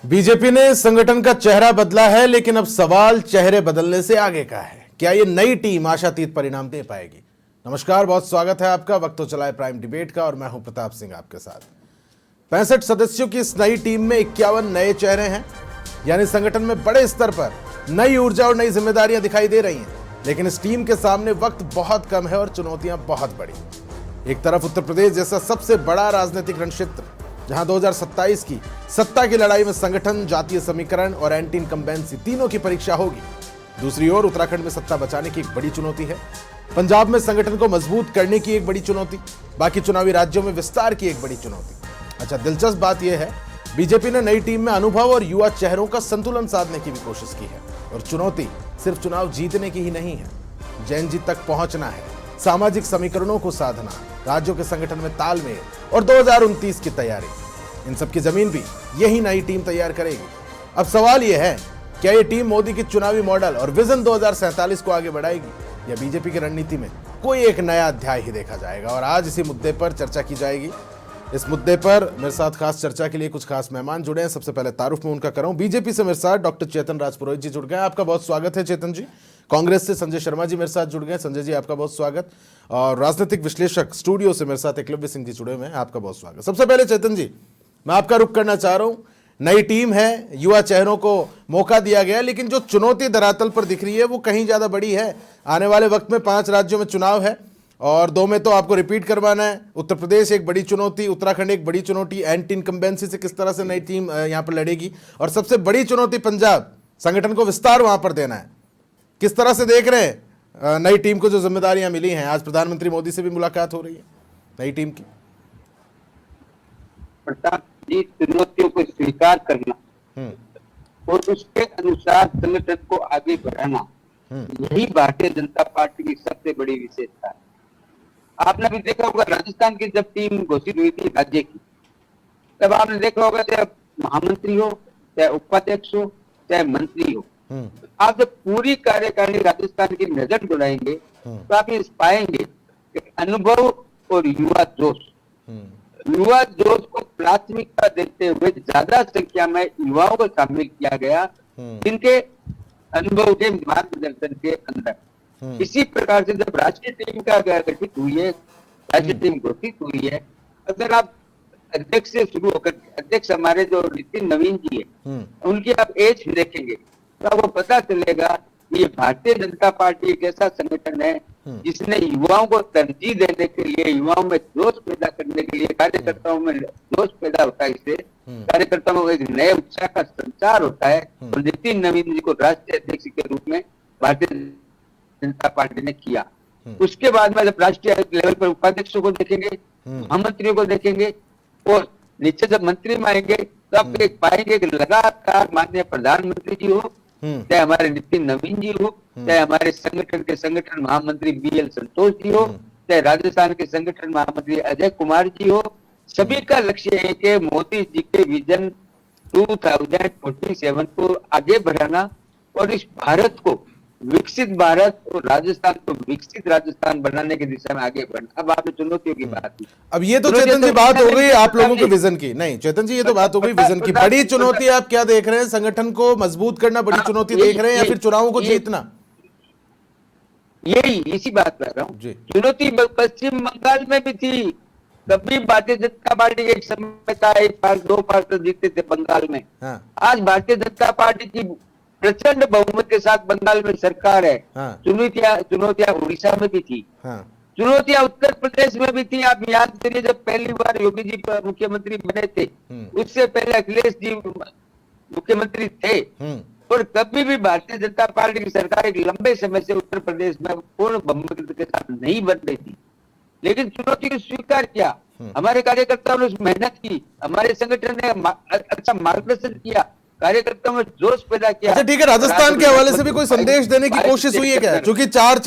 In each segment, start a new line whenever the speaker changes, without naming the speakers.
BJP ने संगठन का चेहरा बदला है, लेकिन अब सवाल चेहरे बदलने से आगे का है। क्या ये नई टीम आशातीत परिणाम दे पाएगी? नमस्कार, बहुत स्वागत है आपका। वक्त तो चला है प्राइम डिबेट का और मैं हूं प्रताप सिंह आपके साथ। 65 सदस्यों की इस नई टीम में 51 नए चेहरे हैं, यानी संगठन में बड़े स्तर पर नई ऊर्जा और नई जिम्मेदारियां दिखाई दे रही हैं। लेकिन इस टीम के सामने वक्त बहुत कम है और चुनौतियां बहुत बड़ी। एक तरफ उत्तर प्रदेश जैसा सबसे बड़ा राजनीतिक रणक्षेत्र, जहां 2027 की सत्ता की लड़ाई में संगठन, जातीय समीकरण और एंटी इनकम्बेंसी तीनों की परीक्षा होगी। दूसरी ओर उत्तराखंड में सत्ता बचाने की एक बड़ी चुनौती है, पंजाब में संगठन को मजबूत करने की एक बड़ी चुनौती, बाकी चुनावी राज्यों में विस्तार की एक बड़ी चुनौती। अच्छा, दिलचस्प बात यह है, बीजेपी ने नई टीम में अनुभव और युवा चेहरों का संतुलन साधने की भी कोशिश की है। और चुनौती सिर्फ चुनाव जीतने की ही नहीं है, जैन जी तक पहुंचना है, सामाजिक समीकरणों को साधना, राज्यों के संगठन में तालमेल और 2029 की तैयारी। इन सब की जमीन भी यही नई टीम तैयार करेगी। अब सवाल यह है, क्या यह टीम मोदी की चुनावी मॉडल और विजन 2047 को आगे बढ़ाएगी, या बीजेपी की रणनीति में कोई एक नया अध्याय ही देखा जाएगा? और आज इसी मुद्दे पर चर्चा की जाएगी। इस मुद्दे पर मेरे साथ खास चर्चा के लिए कुछ खास मेहमान जुड़े हैं। सबसे पहले तारुफ में उनका कराऊं। बीजेपी से मेरे साथ डॉक्टर चेतन राजपुरोहित जी जुड़ गए। आपका बहुत स्वागत है चेतन जी। कांग्रेस से संजय शर्मा जी मेरे साथ जुड़ गए। संजय जी, आपका बहुत स्वागत। और राजनीतिक विश्लेषक स्टूडियो से मेरे साथ एकलव्य सिंह जी जुड़े हुए हैं। आपका बहुत स्वागत। सबसे पहले चेतन जी, मैं आपका रुख करना चाह रहा हूं। नई टीम है, युवा चेहरों को मौका दिया गया, लेकिन जो चुनौती धरातल पर दिख रही है वो कहीं ज्यादा बड़ी है। आने वाले वक्त में 5 राज्यों में चुनाव है और 2 में तो आपको रिपीट करवाना है। उत्तर प्रदेश एक बड़ी चुनौती, उत्तराखंड एक बड़ी चुनौती, एंटी इनकम्बेंसी से किस तरह से नई टीम यहां पर लड़ेगी, और सबसे बड़ी चुनौती पंजाब, संगठन को विस्तार वहां पर देना है। किस तरह से देख रहे हैं नई टीम को, जो जिम्मेदारियां मिली हैं? आज प्रधानमंत्री मोदी से भी मुलाकात हो रही है नई टीम की।
प्रताप जी, चुनौतियों को स्वीकार करना और उसके अनुसार संगठन को आगे बढ़ाना, यही भारतीय जनता पार्टी की सबसे बड़ी विशेषता है। आपने भी देखा होगा, राजस्थान की जब टीम घोषित हुई थी राज्य की, तब आपने देखा होगा, चाहे महामंत्री हो, चाहे उपाध्यक्ष हो, चाहे मंत्री हो, आप जब पूरी कार्यकारिणी राजस्थान की नजर दौड़ाएंगे तो आप इस पाएंगे कि अनुभव और युवा जोश को प्राथमिकता देते हुए ज्यादा संख्या में युवाओं को शामिल किया गया, जिनके अनुभव के मार्गदर्शन के अंदर। इसी प्रकार से जब राष्ट्रीय टीम का गठित हुई है, राष्ट्रीय टीम घोषित हुई है, अगर आप अध्यक्ष से शुरू होकर, अध्यक्ष हमारे जो नितिन नवीन जी है, उनकी आप एज देखेंगे तो आपको पता चलेगा ये भारतीय जनता पार्टी एक ऐसा संगठन है जिसने युवाओं को तरजीह देने के लिए, युवाओं में जोश पैदा करने के लिए, कार्यकर्ताओं में जोश पैदा होता है, इससे कार्यकर्ताओं में एक नए उत्साह का संचार होता है। और नितिन नवीन जी को राष्ट्रीय अध्यक्ष के रूप में भारतीय जनता पार्टी ने किया। उसके बाद में जब राष्ट्रीय लेवल पर उपाध्यक्षों को देखेंगे, महामंत्रियों को देखेंगे, और नीचे जब मंत्री में आएंगे तो आप पाएंगे कि लगातार माननीय प्रधानमंत्री जी हो, चाहे हमारे नितिन नवीन जी हो, चाहे हमारे संगठन के संगठन महामंत्री BL संतोष जी हो, चाहे राजस्थान के संगठन महामंत्री अजय कुमार जी हो, सभी का लक्ष्य है कि मोदी जी के विजन 2047 को आगे बढ़ाना और इस भारत को विकसित भारत और राजस्थान को विकसित राजस्थान बनाने की दिशा में आगे बढ़ना। अब आपने चुनौतियों की बात की।
अब ये तो चेतन जी बात हो गई आप लोगों के विजन की। नहीं चेतन जी, ये तो बात हो गई विजन की। बड़ी चुनौती आप क्या देख रहे हैं? संगठन को मजबूत करना बड़ी चुनौती देख रहे हैं, या फिर चुनावों को जीतना?
यही इसी बात कर रहा हूँ। चुनौती पश्चिम बंगाल में भी थी। कभी भारतीय जनता पार्टी एक समय था 1 पार्षद 2 पार्षद जीतते थे बंगाल में। आज भारतीय जनता पार्टी की प्रचंड बहुमत के साथ बंगाल में सरकार है। चुनौतियां उड़ीसा में भी थी, चुनौतियां उत्तर प्रदेश में भी थी। आप याद करिए, जब पहली बार योगी जी मुख्यमंत्री बने थे, उससे पहले अखिलेश जी मुख्यमंत्री थे, और कभी भी भारतीय जनता पार्टी की सरकार एक लंबे समय से उत्तर प्रदेश में पूर्ण बहुमत के साथ नहीं बन रही थी। लेकिन चुनौती को स्वीकार किया, हमारे कार्यकर्ताओं ने मेहनत की, हमारे संगठन ने अच्छा मार्गदर्शन किया, कार्यकर्ताओं में जोश पैदा किया।
अच्छा ठीक है, राजस्थान के हवाले से भी कोई संदेश देने की कोशिश हुई है क्या? क्योंकि 4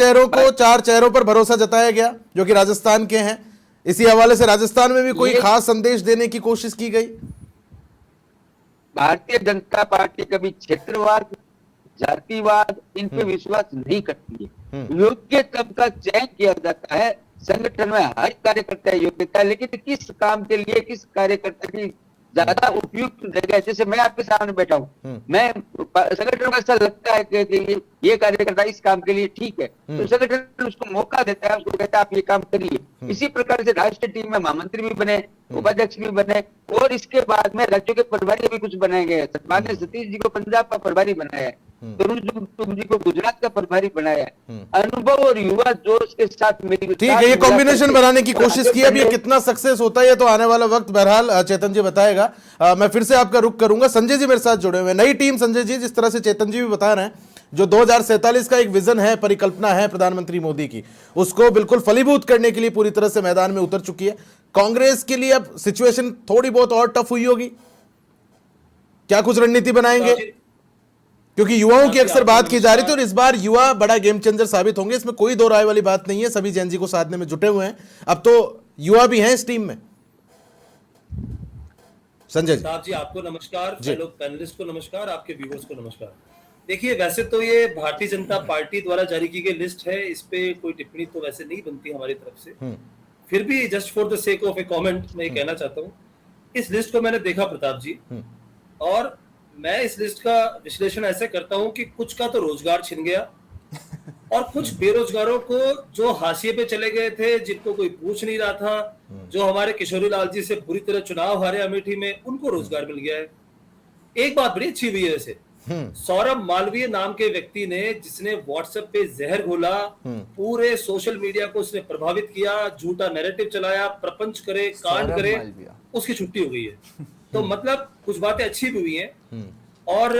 चेहरों पर भरोसा जताया गया जो कि राजस्थान के हैं। इसी हवाले से राजस्थान में भी कोई खास संदेश देने की कोशिश की गई?
भारतीय जनता पार्टी कभी क्षेत्रवाद, जातिवाद, इन पे विश्वास नहीं करती है। योग्यता का चयन किया जाता है। संगठन में हर कार्यकर्ता योग्यता है, लेकिन किस काम के लिए, किस कार्यकर्ता की ज्यादा उपयुक्त जगह, जैसे मैं आपके सामने बैठा हूँ, मैं संगठन को ऐसा लगता है कि ये कार्यकर्ता इस काम के लिए ठीक है, तो संगठन उसको मौका देता है, उसको कहता है आप ये काम करिए। इसी प्रकार से राष्ट्रीय टीम में महामंत्री भी बने, उपाध्यक्ष भी बने, और इसके बाद में राज्यों के प्रभारी भी कुछ बनाए गए। माननीय सतीश जी को पंजाब का प्रभारी बनाया है, तरुण चुग जी को गुजरात का प्रभारी बनाया है। अनुभव और युवा जोश के साथ मेरी,
ठीक है, ये कॉम्बिनेशन बनाने की कोशिश की। अब ये कितना सक्सेस होता है ये तो आने वाला वक्त बहरहाल चेतन जी बताएगा। मैं फिर से आपका रुख करूंगा, संजय जी मेरे साथ जुड़े हुए हैं। नई टीम संजय जी, जिस तरह से चेतन जी भी बता रहे हैं, जो 2047 का एक विजन है, परिकल्पना है प्रधानमंत्री मोदी की, उसको बिल्कुल फलीभूत करने के लिए पूरी तरह से मैदान में उतर चुकी है। कांग्रेस के लिए अब सिचुएशन थोड़ी बहुत और टफ हुई होगी, क्या कुछ रणनीति बनाएंगे? क्योंकि युवाओं की अक्सर बात की जा रही थी और इस बार युवा बड़ा गेम चेंजर साबित होंगे, इसमें कोई दो राय वाली बात नहीं है। सभी जैन जी को साधने में जुटे हुए हैं, अब तो युवा भी हैं इस टीम में। संजय
जी आपको नमस्कार, फेलो पैनलिस्ट को नमस्कार, आपके व्यूअर्स को नमस्कार। देखिए, वैसे तो ये भारतीय जनता पार्टी द्वारा जारी की गई लिस्ट है, इस पे कोई टिप्पणी तो वैसे नहीं बनती हमारी तरफ से, फिर भी just for the sake of A comment मैं ये कहना चाहता हूँ। इस लिस्ट को मैंने देखा प्रताप जी, और मैं इस लिस्ट का विश्लेषण ऐसे करता हूं कि कुछ का तो रोजगार छिन गया और कुछ बेरोजगारों को जो हाशिए पे चले गए थे, जिनको कोई पूछ नहीं रहा था, जो हमारे किशोरी लाल जी से बुरी तरह चुनाव हारे अमेठी में, उनको रोजगार मिल गया है। एक बात बड़ी अच्छी हुई है वैसे, सौरभ मालवीय नाम के व्यक्ति ने, जिसने व्हाट्सएप पे जहर घोला, पूरे सोशल मीडिया को उसने प्रभावित किया, झूठा नैरेटिव चलाया, प्रपंच करे, कांड करे, उसकी छुट्टी हो गई है। तो मतलब कुछ बातें अच्छी भी हुई हैं। और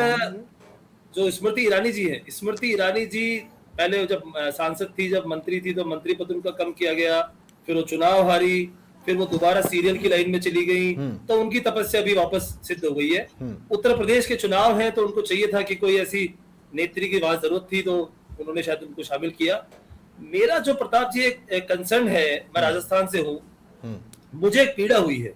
जो स्मृति ईरानी जी हैं, स्मृति ईरानी जी पहले जब सांसद थी, जब मंत्री थी, तो मंत्री पद उनका कम किया गया, फिर वो चुनाव हारी, फिर वो दोबारा सीरियल की लाइन में चली गई, तो उनकी तपस्या भी वापस सिद्ध हो गई है। उत्तर प्रदेश के चुनाव हैं, तो उनको चाहिए था कि कोई ऐसी नेत्री की वहां जरूरत थी, तो उन्होंने शायद उनको शामिल किया। मेरा जो प्रताप जी एक कंसर्न है, मैं राजस्थान से हूँ, मुझे एक पीड़ा हुई है।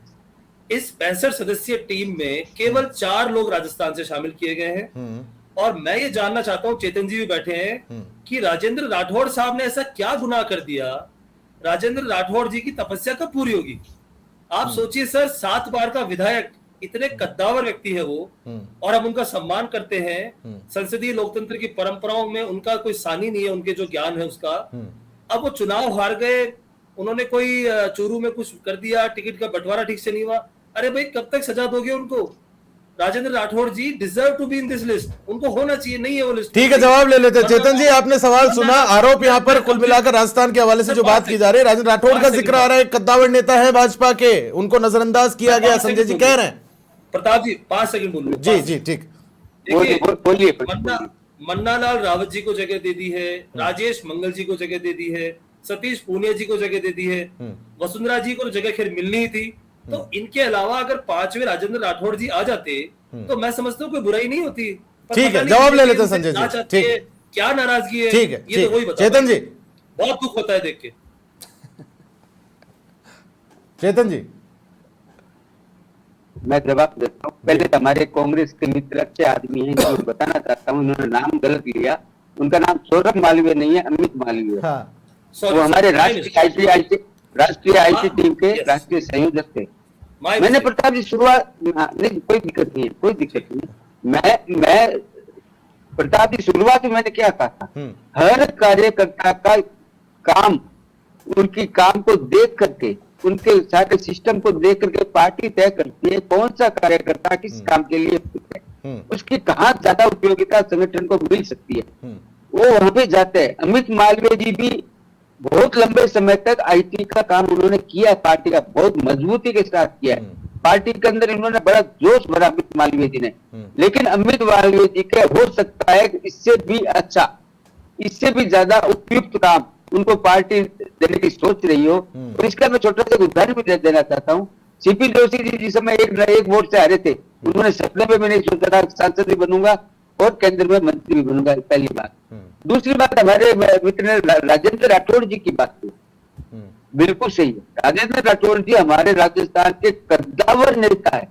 इस 65 सदस्यीय टीम में केवल 4 लोग राजस्थान से शामिल किए गए हैं, और मैं ये जानना चाहता हूं, चेतन जी भी बैठे हैं, कि राजेंद्र राठौड़ साहब ने ऐसा क्या गुनाह कर दिया, राजेंद्र राठौड़ जी की तपस्या कब पूरी होगी? आप सोचिए सर, 7 बार का विधायक, इतने कद्दावर व्यक्ति है वो, और हम उनका सम्मान करते हैं। संसदीय लोकतंत्र की परंपराओं में उनका कोई सानी नहीं है, उनके जो ज्ञान है उसका। अब वो चुनाव हार गए, उन्होंने कोई चूरू में कुछ कर दिया, टिकट का बंटवारा ठीक से नहीं हुआ। अरे भाई, कब तक सजा दोगे उनको? Rajendra Rathore ji deserve to be in this list, उनको होना चाहिए, नहीं है वो लिस्ट।
ठीक है, जवाब ले लेते हैं। चेतन जी, आपने सवाल सुना, आरोप यहाँ पर कुल मिलाकर राजस्थान के हवाले से जो बात की जा रही है, राजेंद्र राठौड़ का जिक्र आ रहा है, कद्दावर नेता है भाजपा के, उनको नजरअंदाज किया गया, संजय जी कह रहे हैं।
प्रताप जी 5 सेकंड बोलूं?
जी जी ठीक,
बोलिए।
मन्ना लाल रावत जी को जगह दे दी है, राजेश मंगल जी को जगह दे दी है, सतीश पूनिया जी को जगह दे दी है, वसुंधरा जी को जगह खैर मिलनी ही थी। तो इनके अलावा अगर 5वें राजेंद्र राठौड़ जी आ जाते, तो मैं समझता हूँ कोई बुराई नहीं होती।
ठीक है, जवाब ले लेते हैं संजय जी। ठीक है,
क्या नाराजगी है?
ठीक है,
ये तो वही बता।
चेतन जी,
बहुत दुख होता है देख के।
चेतन जी,
मैं जवाब देता हूँ। पहले तो हमारे कांग्रेस के मित्र अच्छे आदमी हैं, जो बताना चाहता हूँ, उन्होंने नाम गलत लिया। उनका नाम सौरभ मालवीय नहीं है, अमित मालवीय। वो हमारे राष्ट्रीय आईटी टीम के राष्ट्रीय संयोजक थे। मैंने प्रताप जी शुरुआत, नहीं कोई दिक्कत नहीं है, कोई दिक्कत नहीं। मैं प्रताप जी शुरुआत में मैंने क्या कहा था, हर कार्यकर्ता का काम, उनकी काम को देख करके, उनके सारे सिस्टम को देख करके पार्टी तय करती है कौन सा कार्यकर्ता किस काम के लिए फिट है, उसकी कहाँ ज्यादा उपयोगिता संगठन को मिल सकती है, वो वहां पे जाते हैं। अमित मालवीय जी भी बहुत लंबे समय तक आईटी का काम उन्होंने किया, पार्टी का बहुत मजबूती के साथ किया है, पार्टी के अंदर इन्होंने बड़ा जोश भरा अमित मालवीय जी ने। लेकिन अमित मालवीय जी के हो सकता है इससे भी अच्छा, इससे भी ज्यादा उपयुक्त काम उनको पार्टी देने की सोच रही हो। और इसका मैं छोटा सा उदाहरण भी देना चाहता हूँ। सीपी जोशी जी जिस समय एक वोट से हारे थे, उन्होंने सपने में मैंने सोचा था सांसद भी बनूंगा और केंद्र में मंत्री भी बनूंगा, पहली बात। दूसरी बात, हमारे मित्र ने राजेंद्र राठौड़ जी की बात की, बिल्कुल सही है। राजेंद्र राठौड़ जी हमारे राजस्थान के कद्दावर नेता है,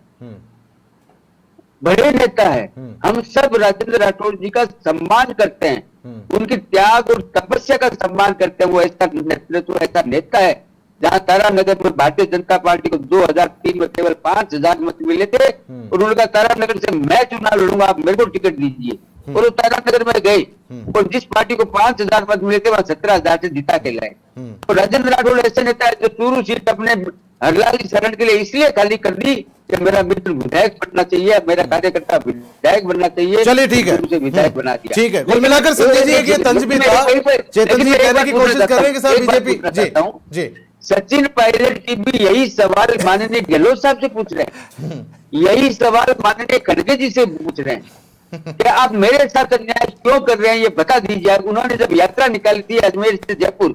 बड़े नेता है। हम सब राजेंद्र राठौड़ जी का सम्मान करते हैं, उनके त्याग और तपस्या का सम्मान करते हैं। वो ऐसा नेतृत्व, ऐसा नेता है जहाँ तारानगर में भारतीय जनता पार्टी को 2003 में केवल 5,000 मत मिले थे और उन्होंने कहा तारानगर से मैं चुनाव लड़ूंगा, आप मेरे को टिकट दीजिए, और वो तारानगर में गए और जिस पार्टी को 5,000 मत मिले थे वहां 17,000 से जीता के लाए। तो राजेंद्र राठौड़ ऐसे नेता है जो चूरू सीट अपने हरलाल शरण के लिए इसलिए खाली कर दी कि मेरा मित्र विधायक बनना चाहिए, मेरा कार्यकर्ता विधायक बनना चाहिए।
चलिए ठीक है,
उसे विधायक बना दिया।
ठीक है, कुल मिलाकर संजय जी एक ये तंज भी था, चेतन जी कहने की कोशिश कर रहे हैं कि साहब बीजेपी जी
सचिन पायलट की भी यही सवाल माननीय गहलोत साहब से पूछ रहे हैं, यही सवाल माननीय खड़गे जी से पूछ रहे हैं कि आप मेरे साथ अन्याय क्यों कर रहे हैं, ये बता दीजिए। उन्होंने जब यात्रा निकाली थी अजमेर से जयपुर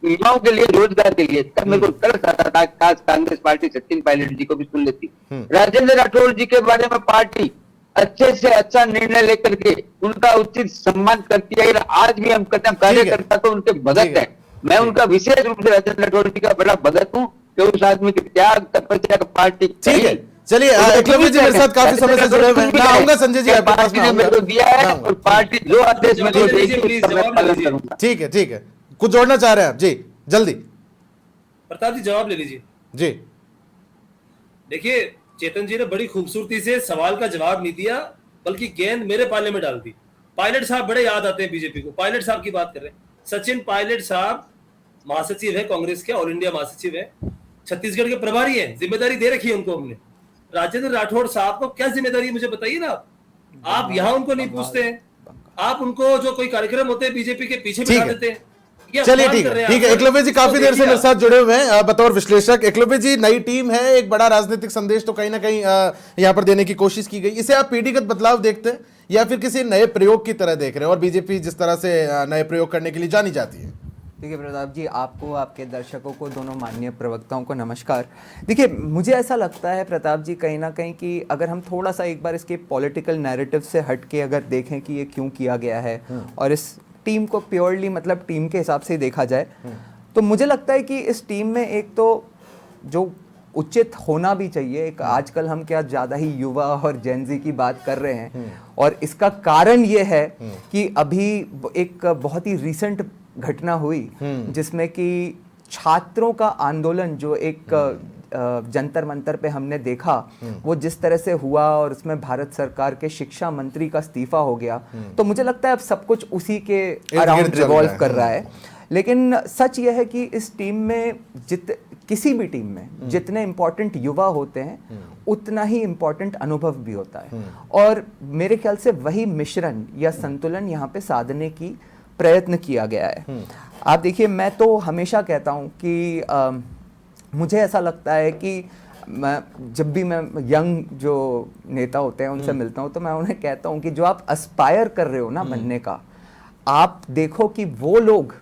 युवाओं के लिए, रोजगार के लिए, तब मेरे को तरस आता था खास कांग्रेस पार्टी सचिन पायलट जी को भी सुन लेती। राजेंद्र राठौड़ जी के बारे में पार्टी अच्छे से अच्छा निर्णय लेकर के उनका उचित सम्मान करती है। आज भी हम कहते हैं कार्यकर्ता तो उनके भगत है, मैं उनका विशेष रूप से राजेंद्र राठौड़ जी का बड़ा भगत हूँ कि उस आदमी के त्याग तपस्या का पार्टी।
ठीक है, चलिए एकलव्य जी मेरे साथ काफी समय से जुड़े हुए हैं, मैं आऊंगा संजय जी आपके पास,
ने मेरे को दिया है और पार्टी जो आदेश में देगी पालन करूंगा।
ठीक है, ठीक है, कुछ जोड़ना चाह रहे हैं आप जी, जल्दी
प्रताप जी जवाब ले लीजिए
जी।
देखिए चेतन जी ने बड़ी खूबसूरती से सवाल का जवाब नहीं दिया, बल्कि गेंद मेरे पाले में डाल दी। पायलट साहब बड़े याद आते हैं बीजेपी को, पायलट साहब की बात कर रहे हैं। सचिन पायलट साहब महासचिव है कांग्रेस के, ऑल इंडिया महासचिव है, छत्तीसगढ़ के प्रभारी हैं, जिम्मेदारी दे रखी है उनको हमने। राजेंद्र राठौड़ साहब को क्या जिम्मेदारी है मुझे बताइए ना आप यहाँ उनको नहीं पूछते हैं, आप उनको जो कोई कार्यक्रम होते हैं बीजेपी के पीछे बिठा देते हैं।
चलिए ठीक है, ठीक है, एकलव्य जी काफी देर से मेरे साथ जुड़े हुए हैं बतौर विश्लेषक। एकलव्य जी नई टीम है, एक बड़ा राजनीतिक संदेश तो कहीं ना कहीं यहाँ पर देने की कोशिश की गई, इसे आप पीढ़ीगत बदलाव देखते हैं या फिर किसी नए प्रयोग की तरह देख रहे हैं, और बीजेपी जिस तरह से नए प्रयोग करने के लिए जानी जाती है?
देखिए प्रताप जी, आपको, आपके दर्शकों को, दोनों माननीय प्रवक्ताओं को नमस्कार। देखिए मुझे ऐसा लगता है प्रताप जी कहीं ना कहीं कि अगर हम थोड़ा सा एक बार इसके पॉलिटिकल नैरेटिव से हट के अगर देखें कि ये क्यों किया गया है और इस टीम को प्योरली मतलब टीम के हिसाब से देखा जाए, तो मुझे लगता है कि इस टीम में एक तो जो उचित होना भी चाहिए, एक आजकल हम क्या ज़्यादा ही युवा और जेनजी की बात कर रहे हैं, और इसका कारण ये है कि अभी एक बहुत ही रिसेंट घटना हुई जिसमें कि छात्रों का आंदोलन जो एक जंतर मंतर पे हमने देखा, वो जिस तरह से हुआ और उसमें भारत सरकार के शिक्षा मंत्री का इस्तीफा हो गया, तो मुझे लगता है अब सब कुछ उसी के अराउंड रिवॉल्व कर रहा है। लेकिन सच यह है कि इस टीम में किसी भी टीम में जितने इम्पोर्टेंट युवा होते हैं उतना ही इम्पोर्टेंट अनुभव भी होता है, और मेरे ख्याल से वही मिश्रण या संतुलन यहाँ पे साधने की प्रयत्न किया गया है। आप देखिए, मैं तो हमेशा कहता हूँ कि मुझे ऐसा लगता है कि जब भी मैं यंग जो नेता होते हैं उनसे मिलता हूँ तो मैं उन्हें कहता हूँ कि जो आप एस्पायर कर रहे हो ना बनने का, आप देखो कि वो लोग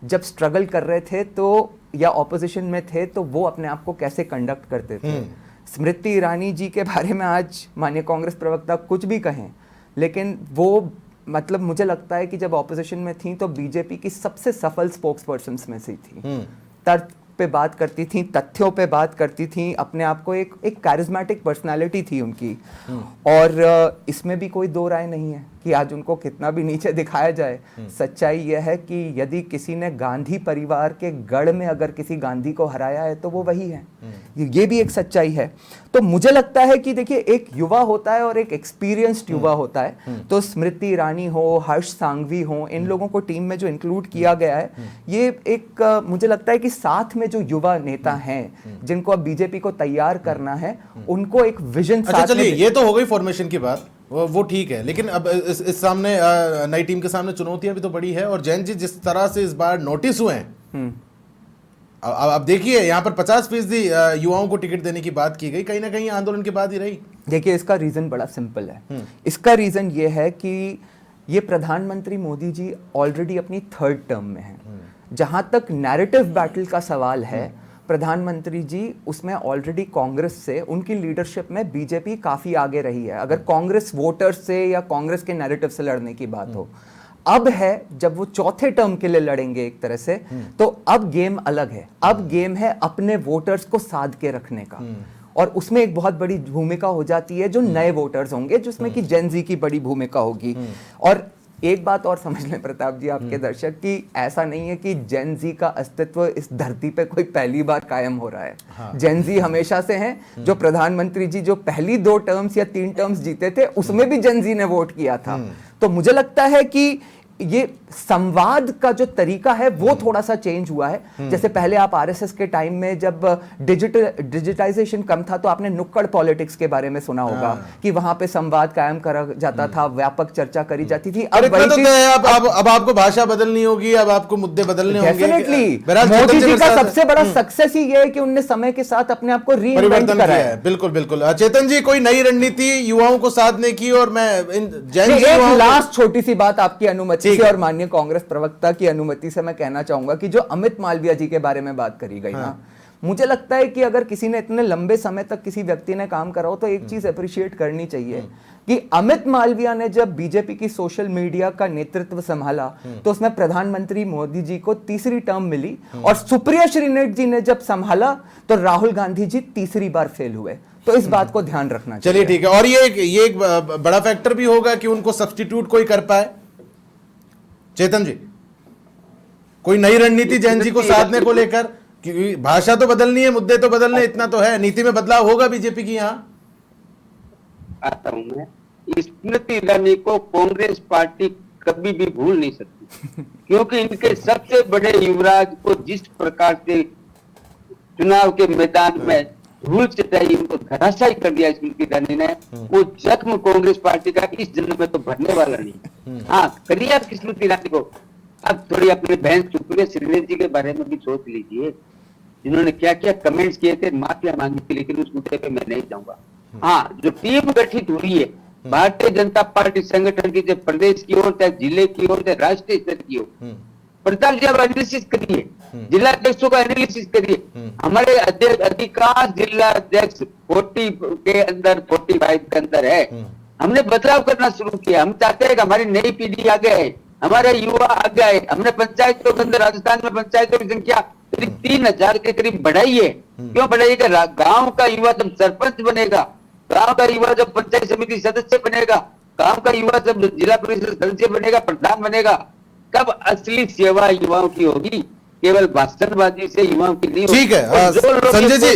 जब स्ट्रगल कर रहे थे तो या ऑपोजिशन में थे तो वो अपने आप को कैसे कंडक्ट करते थे। स्मृति ईरानी जी के बारे में आज माननीय कांग्रेस प्रवक्ता कुछ भी कहें, लेकिन वो मतलब मुझे लगता है कि जब ऑपोजिशन में थी तो बीजेपी की सबसे सफल स्पोक्स पर्सन में से थी। तर्क पे बात करती थी, तथ्यों पे बात करती थी, अपने आप को एक कैरिज्मेटिक पर्सनालिटी थी उनकी, और इसमें भी कोई दो राय नहीं है कि आज उनको कितना भी नीचे दिखाया जाए, सच्चाई यह है कि यदि किसी ने गांधी परिवार के गढ़ में अगर किसी गांधी को हराया है तो वो वही है, ये भी एक सच्चाई है। तो मुझे लगता है कि देखिए, एक युवा होता है और एक एक्सपीरियंस्ड युवा होता है, तो स्मृति ईरानी हो, हर्ष सांघवी हो, इन लोगों को टीम में जो इंक्लूड किया गया है, ये एक मुझे लगता है कि साथ में जो युवा नेता हैं जिनको अब बीजेपी को तैयार करना है, उनको एक विजन साथ में।
ये तो हो गई फॉर्मेशन की बात, वो ठीक है, लेकिन अब इस सामने नई टीम के सामने चुनौतियां भी तो बड़ी है, और जैन जी जिस तरह से इस बार नोटिस हुए हैं, अब देखिए यहाँ पर 50% युवाओं को टिकट देने की बात की गई, कहीं ना कहीं आंदोलन के बाद ही रही।
देखिए, इसका रीजन बड़ा सिंपल है। इसका रीजन ये है कि ये प्रधानमंत्री मोदी जी ऑलरेडी अपनी 3rd टर्म में हैं। जहां तक नैरेटिव बैटल का सवाल है, प्रधानमंत्री जी उसमें ऑलरेडी कांग्रेस से, उनकी लीडरशिप में बीजेपी काफी आगे रही है, अगर कांग्रेस वोटर्स से या कांग्रेस के नैरेटिव से लड़ने की बात हो। अब है जब वो 4थे टर्म के लिए लड़ेंगे एक तरह से, तो अब गेम अलग है। अब गेम है अपने वोटर्स को साध के रखने का, और उसमें एक बहुत बड़ी भूमिका हो जाती है जो नए वोटर्स होंगे, जिसमें कि जेन जी की बड़ी भूमिका होगी। और एक बात और समझ लें प्रताप जी, आपके दर्शक, कि ऐसा नहीं है कि जेन जी का अस्तित्व इस धरती पे कोई पहली बार कायम हो रहा है। हाँ। जेन जी हमेशा से हैं। जो प्रधानमंत्री जी जो पहली 2 टर्म्स या 3 टर्म्स जीते थे उसमें भी जेन जी ने वोट किया था। तो मुझे लगता है कि ये संवाद का जो तरीका है वो थोड़ा सा चेंज हुआ है। जैसे पहले आप आरएसएस के टाइम में जब डिजिटाइजेशन कम था तो आपने नुक्कड़ पॉलिटिक्स के बारे में सुना होगा कि वहां पे संवाद कायम करा जाता था, व्यापक चर्चा करी जाती थी।
अब वही चीज अब आपको भाषा बदलनी होगी, अब आपको मुद्दे बदलने होंगे।
डेफिनेटली मोदी जी का सबसे बड़ा सक्सेस ही ये है कि उन्होंने समय के साथ अपने आप को रीइन्वेंट करा है।
बिल्कुल बिल्कुल। चेतन जी, कोई नई रणनीति युवाओं को साधने की, और मैं
एक लास्ट छोटी सी बात आपकी अनुमति से और माननीय कांग्रेस प्रवक्ता की अनुमति से मैं कहना चाहूंगा कि जो अमित मालविया जी के बारे में बात करी गई ना, मुझे लगता है कि अगर किसी ने इतने लंबे समय तक किसी व्यक्ति ने काम करा हो तो एक चीज अप्रिशिएट करनी चाहिए कि अमित मालविया ने जब बीजेपी की सोशल मीडिया का नेतृत्व संभाला तो उसमें प्रधानमंत्री मोदी जी को 3री टर्म मिली, और सुप्रिया श्रीनेट जी ने जब संभाला तो राहुल गांधी जी 3री बार फेल हुए। तो इस बात को ध्यान रखना चाहिए।
चलिए ठीक है। और ये एक बड़ा फैक्टर भी होगा कि उनको सब्स्टिट्यूट कोई कर पाए। चेतन जी, कोई नई रणनीति जैन जी को साधने को लेकर, क्योंकि भाषा तो बदलनी है, मुद्दे तो बदलने, इतना तो है, नीति में बदलाव होगा बीजेपी की। यहाँ
आता हूं मैं, स्मृति ईरानी को कांग्रेस पार्टी कभी भी भूल नहीं सकती, क्योंकि इनके सबसे बड़े युवराज को जिस प्रकार से चुनाव के मैदान में धूल चटाई, उनको धराशायी कर दिया स्मृति ईरानी ने, वो जख्म कांग्रेस पार्टी का इस जन्म में तो भरने वाला नहीं। हाँ, करिए आप स्मृति ईरानी को। अब थोड़ी अपने बहन सुप्रिया श्रीनेट जी के बारे में भी सोच लीजिए, जिन्होंने क्या क्या कमेंट्स किए थे, माफिया मांगी थी, लेकिन उस मुद्दे पे मैं नहीं जाऊंगा। हाँ, जो टीम गठित हुई है भारतीय जनता पार्टी संगठन की, चाहे प्रदेश की ओर, चाहे जिले की ओर, चाहे राष्ट्रीय स्तर की ओर, प्रताप जी आप एनालिसिस करिए, जिला अध्यक्षों का एनालिसिस करिए। हमारे अधिकांश जिला अध्यक्ष 40 के अंदर, 45 के अंदर है। हमने बदलाव करना शुरू किया। हम चाहते हैं कि हमारी नई पीढ़ी आगे है, हमारे युवा आगे आए। हमने पंचायतों के अंदर, राजस्थान में पंचायतों की संख्या करीब 3000 के करीब बढ़ाई है। क्यों बढ़ाई है? गांव का युवा जब सरपंच बनेगा, गांव का युवा जब पंचायत समिति सदस्य बनेगा, गांव का युवा जब जिला परिषद सदस्य बनेगा, प्रधान बनेगा, तब असली सेवा युवाओं की होगी, केवल भाषणबाजी से युवाओं की नहीं होगी।
ठीक है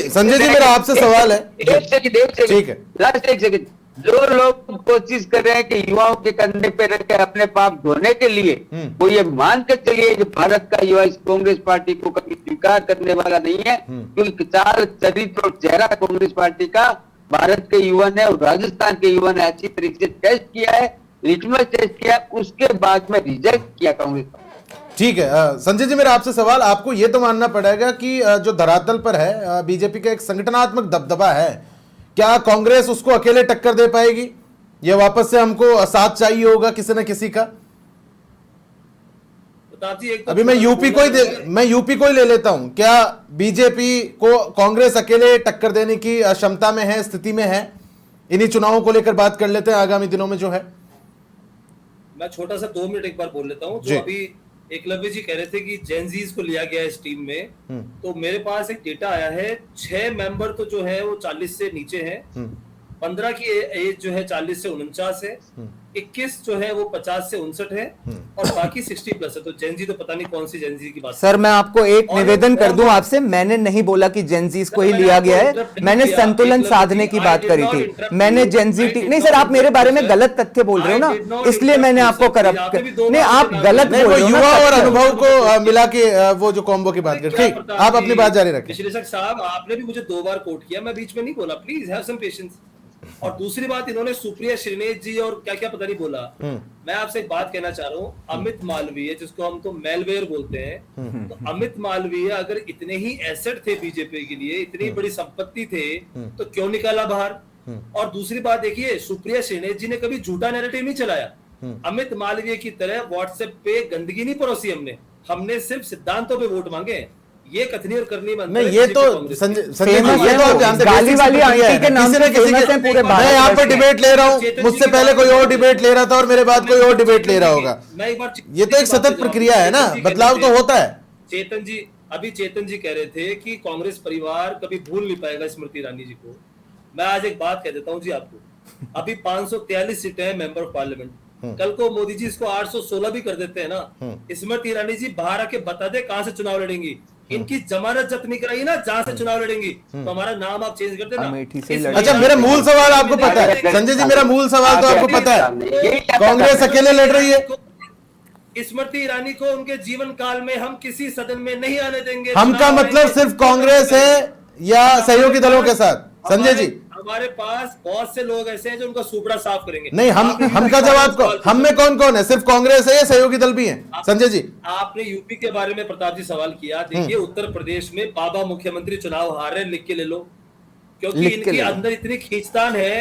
संजय जी मेरा आपसे सवाल है।
एक सेकंड
ठीक है,
लास्ट एक सेकंड। जो लोग कोशिश कर रहे हैं कि युवाओं के कंधे पे रख के अपने पाप धोने के लिए, वो ये मान के चलिए कि भारत का युवा इस कांग्रेस पार्टी को कभी स्वीकार करने वाला नहीं है, क्योंकि चाल, चरित्र और चेहरा कांग्रेस पार्टी का भारत के युवा ने और राजस्थान के युवा ने अच्छी तरीके से टेस्ट किया है, लिटमस टेस्ट किया, उसके बाद में रिजेक्ट किया कांग्रेस।
ठीक है। संजय जी मेरा आपसे सवाल, आपको ये तो मानना पड़ेगा कि जो धरातल पर है बीजेपी का एक संगठनात्मक दबदबा है, क्या कांग्रेस उसको अकेले टक्कर दे पाएगी, या वापस से हमको साथ चाहिए होगा किसी न किसी का? अभी मैं यूपी को ही ले लेता हूं। क्या बीजेपी को कांग्रेस अकेले टक्कर देने की क्षमता में है, स्थिति में है? इन्हीं चुनावों को लेकर बात कर लेते हैं, आगामी दिनों में जो है।
मैं छोटा सा 2 मिनट एक बार बोल लेता हूं। जो अभी एकलव्य जी कह रहे थे कि जेनजीज को लिया गया इस टीम में, तो मेरे पास एक डेटा आया है, 6 मेंबर तो जो है वो 40 से नीचे हैं, 15 की एज जो है 40 से 49 है, 21 जो है वो 50 से 59 है, और बाकी 60 प्लस है। तो जेनजी तो पता नहीं कौन सी जेनजी की बात।
सर मैं आपको एक निवेदन कर दूं आपसे, मैंने नहीं बोला कि जेनजीज को ही लिया गया है, मैंने संतुलन साधने की बात करी थी। मैंने जेनजी नहीं सर, आप मेरे बारे में गलत तथ्य बोल रहे हो ना, इसलिए मैंने आपको करप्ट नहीं, आप गलत बोल रहे हो।
युवा और अनुभव को मिला के वो जो कॉम्बो की बात कर, ठीक, आप अपनी बात जारी रखें।
विश्लेषक साहब, आपने भी मुझे 2 बार कोट किया, मैं बीच में नहीं बोला, प्लीज हैव सम पेशेंस। और दूसरी बात, इन्होंने सुप्रिया श्रीनेट जी और क्या क्या पता नहीं बोला। मैं आपसे एक बात कहना चाह रहा हूँ, अमित मालवीय, जिसको हम तो मेलवेयर बोलते हैं, तो अमित मालवीय अगर इतने ही एसेट थे बीजेपी के लिए, इतनी बड़ी संपत्ति थे, तो क्यों निकाला बाहर? और दूसरी बात देखिए, सुप्रिया श्रीनेट जी ने कभी झूठा नैरेटिव नहीं चलाया। अमित मालवीय की तरह व्हाट्सएप पे गंदगी नहीं परोसी हमने सिर्फ सिद्धांतों पे वोट मांगे। ये कथनी और करनी बंद
नहीं, ये तो संजय ये तो आप जानते हैं,
गाली वाली आंटी के नाम से फेमस है पूरे भारत।
मैं यहाँ पर डिबेट ले रहा हूँ, मुझसे पहले कोई और डिबेट ले रहा था और मेरे बाद कोई और डिबेट ले रहा होगा। ये तो एक सतत प्रक्रिया है ना, बदलाव तो होता है।
चेतन जी कह रहे थे कि कांग्रेस परिवार कभी भूल नहीं पाएगा स्मृति ईरानी जी को। मैं आज एक बात कह देता हूँ जी आपको, अभी 543 सीटें हैं मेंबर ऑफ पार्लियामेंट, कल को मोदी जी इसको 816 भी कर देते हैं ना, स्मृति ईरानी जी बाहर आके बता दे कहां से चुनाव लड़ेंगी। इनकी जमानत जब्त नहीं कराई ना, जहां से चुनाव लड़ेंगी, तो हमारा नाम आप चेंज कर देना।
अच्छा, मेरा मूल सवाल आपको पता है संजय जी, मेरा मूल सवाल तो आपको पता है, कांग्रेस अकेले लड़ रही है।
स्मृति ईरानी को उनके जीवन काल में हम किसी सदन में नहीं आने देंगे।
हम का मतलब सिर्फ कांग्रेस है या सहयोगी दलों के साथ? संजय जी,
हमारे पास बहुत से लोग ऐसे हैं जो उनका सुपड़ा साफ करेंगे।
नहीं, हम का जवाब को, हम में कौन कौन है? सिर्फ कांग्रेस है या सहयोगी दल भी हैं? संजय जी,
आपने यूपी के बारे में प्रताप जी सवाल किया, देखिए उत्तर प्रदेश में बाबा मुख्यमंत्री चुनाव हार रहे, लिख के ले लो, क्योंकि इनके अंदर इतनी खींचतान है,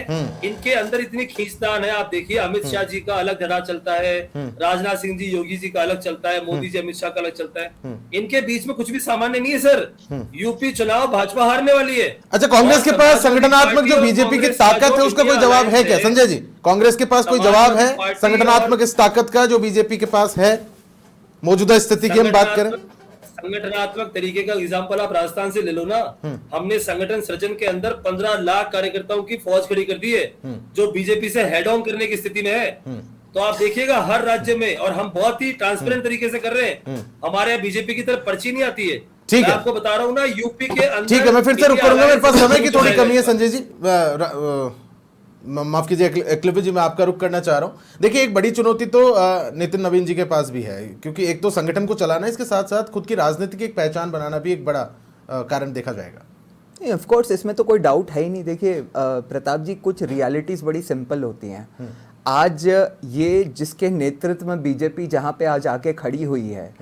इनके अंदर इतनी खींचतान है। आप देखिए अमित शाह जी का अलग धड़ा चलता है, राजनाथ सिंह जी योगी जी का अलग चलता है, मोदी जी अमित शाह का अलग चलता है, इनके बीच में कुछ भी सामान्य नहीं है सर। यूपी चुनाव भाजपा हारने वाली है।
अच्छा, कांग्रेस के पास संगठनात्मक जो बीजेपी की ताकत है उसका कोई जवाब है क्या संजय जी? कांग्रेस के पास कोई जवाब है संगठनात्मक इस ताकत का जो बीजेपी के पास है मौजूदा स्थिति की हम बात करें?
संगठनात्मक तरीके का एग्जाम्पल आप राजस्थान से ले लो ना। हमने संगठन सृजन के अंदर 15 लाख कार्यकर्ताओं की फौज खड़ी कर दी है, जो बीजेपी से हेड ऑन करने की स्थिति में है। तो आप देखिएगा हर राज्य में, और हम बहुत ही ट्रांसपेरेंट तरीके से कर रहे हैं। हमारे यहाँ बीजेपी की तरफ पर्ची नहीं आती है।
ठीक है,
आपको बता रहा हूँ ना, यूपी के अंदर।
ठीक है, मैं फिर से रुक करूंगा, मेरे पास समय की थोड़ी कमी है संजय जी, माफ कीजिए एक्लिव जी, मैं आपका रुख करना चाह रहा हूं। देखिए, एक बड़ी चुनौती तो नितिन नवीन जी के पास भी है, क्योंकि एक तो संगठन को चलाना, इसके साथ साथ खुद की राजनीति की एक पहचान बनाना भी एक बड़ा कारण देखा जाएगा।
ऑफ कोर्स, इसमें तो कोई डाउट है ही नहीं। देखिए प्रताप जी, कुछ रियलिटीज बड़ी सिंपल होती हैं। आज ये जिसके नेतृत्व में बीजेपी जहां पे आज आके खड़ी हुई है,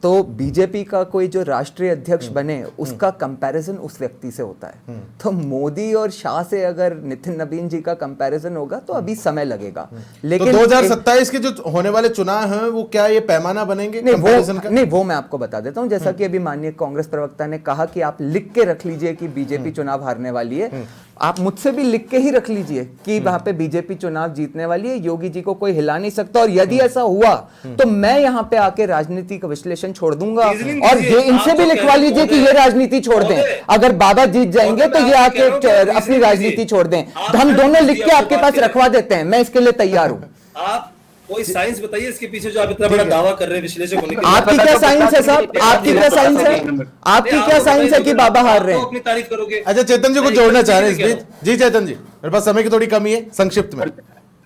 तो बीजेपी का कोई जो राष्ट्रीय अध्यक्ष बने उसका कंपैरिजन उस व्यक्ति से होता है। तो मोदी और शाह से अगर नितिन नवीन जी का कंपैरिजन होगा तो अभी समय लगेगा। लेकिन
तो 2027 के जो होने वाले चुनाव हैं वो क्या ये पैमाना बनेंगे?
नहीं, वो मैं आपको बता देता हूं। जैसा कि अभी माननीय कांग्रेस प्रवक्ता ने कहा कि आप लिख के रख लीजिए कि बीजेपी चुनाव हारने वाली है, आप मुझसे भी लिख के ही रख लीजिए कि वहां पे बीजेपी चुनाव जीतने वाली है, योगी जी को कोई हिला नहीं सकता। और यदि ऐसा हुआ तो मैं यहाँ पे आके राजनीति का विश्लेषण छोड़ दूंगा, और ये इनसे भी लिखवा लीजिए कि ये राजनीति छोड़ दें। अगर बाबा जीत जाएंगे तो ये आके अपनी राजनीति छोड़ दें। तो हम दोनों लिख के आपके पास रखवा देते हैं, मैं इसके लिए तैयार हूं।
आप कोई साइंस बताइए इसके पीछे जो आप इतना बड़ा दावा कर रहे हैं विश्लेषक होने के लिए।
आपकी क्या साइंस है साहब? आपकी क्या साइंस है? आपकी क्या साइंस है कि बाबा हार रहे हैं?
अपनी तारीफ करोगे।
अच्छा, चेतन जी को जोड़ना चाह रहे हैं इस बीच। जी चेतन जी, मेरे पास समय की थोड़ी कमी है, संक्षिप्त में।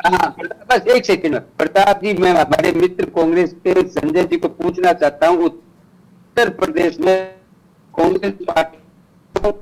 हाँ, बस एक सेकंड। प्रताप जी, मैं हमारे मित्र कांग्रेस के संजय जी को पूछना चाहता हूँ, उत्तर प्रदेश में कांग्रेस पार्टी को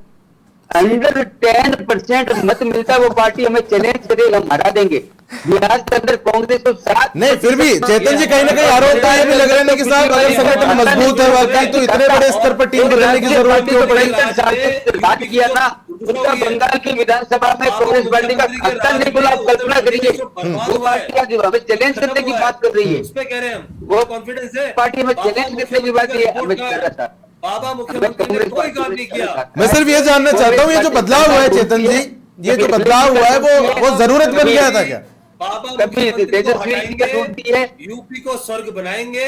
अंडर 10% मत मिलता, वो पार्टी हमें चैलेंज करेगा, हम हरा देंगे। बिहार के अंदर कांग्रेस को 7
नहीं, फिर भी चेतन जी कहीं ना कहीं आरोप ये भी लग रहे हैं कि साहब अगर संगठन मजबूत है वाकई तो इतने बड़े स्तर पर टीम बदलने की जरूरत क्यों पड़ेगी?
बात किया था उत्तर बंगाल की विधानसभा में कांग्रेस पार्टी का खाता नहीं खुला। आप कल्पना करिए, वो पार्टी आज हमें चैलेंज करने की बात कर रही है।
उस पे कह रहे हैं हम,
वो
कॉन्फिडेंस है,
पार्टी में चैलेंज करने की बात हमें कर रहा था।
बाबा मुख्यमंत्री ने कोई काम नहीं किया।
मैं सिर्फ ये जानना चाहता हूँ, ये जो बदलाव हुआ है चेतन जी, ये जो बदलाव हुआ है वो जरूरत बन गया था क्या?
बाबा यूपी को स्वर्ग बनाएंगे।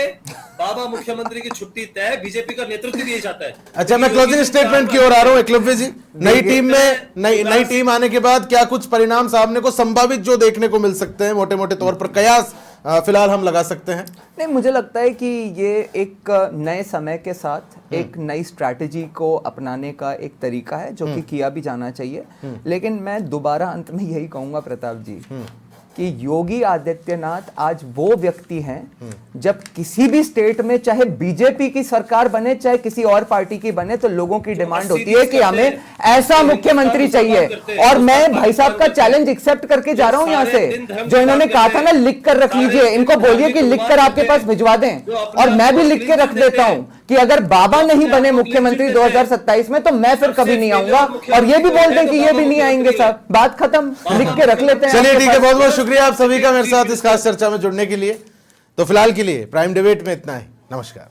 बाबा मुख्यमंत्री की छुट्टी तय, बीजेपी का नेतृत्व भी चाहता है।
अच्छा, मैं क्लोजिंग स्टेटमेंट की ओर आ रहा हूँ एकलव्य जी। नई टीम में नई टीम आने के बाद क्या कुछ परिणाम सामने को संभावित जो देखने को मिल सकते हैं, मोटे मोटे तौर पर कयास फिलहाल हम लगा सकते हैं?
नहीं, मुझे लगता है कि ये एक नए समय के साथ एक नई स्ट्रैटेजी को अपनाने का एक तरीका है जो कि किया भी जाना चाहिए। लेकिन मैं दोबारा अंत में यही कहूंगा प्रताप जी कि योगी आदित्यनाथ आज वो व्यक्ति हैं, जब किसी भी स्टेट में चाहे बीजेपी की सरकार बने चाहे किसी और पार्टी की बने, तो लोगों की डिमांड होती है कि हमें ऐसा मुख्यमंत्री चाहिए। और मैं भाई साहब का चैलेंज एक्सेप्ट करके जा रहा हूं यहां से, जो इन्होंने कहा था ना लिख कर रख लीजिए, इनको बोलिए कि लिख कर आपके पास भिजवा दें। और मैं भी लिख के रख देता हूं कि अगर बाबा नहीं बने मुख्यमंत्री 2027 में तो मैं फिर कभी नहीं आऊंगा। और ये भी बोल दें कि ये भी नहीं आएंगे साहब, बात खत्म, लिख के रख लेते हैं।
चलिए ठीक है, बहुत बहुत शुक्रिया आप सभी का मेरे साथ इस खास चर्चा में जुड़ने के लिए। तो फिलहाल के लिए प्राइम डिबेट में इतना ही। नमस्कार।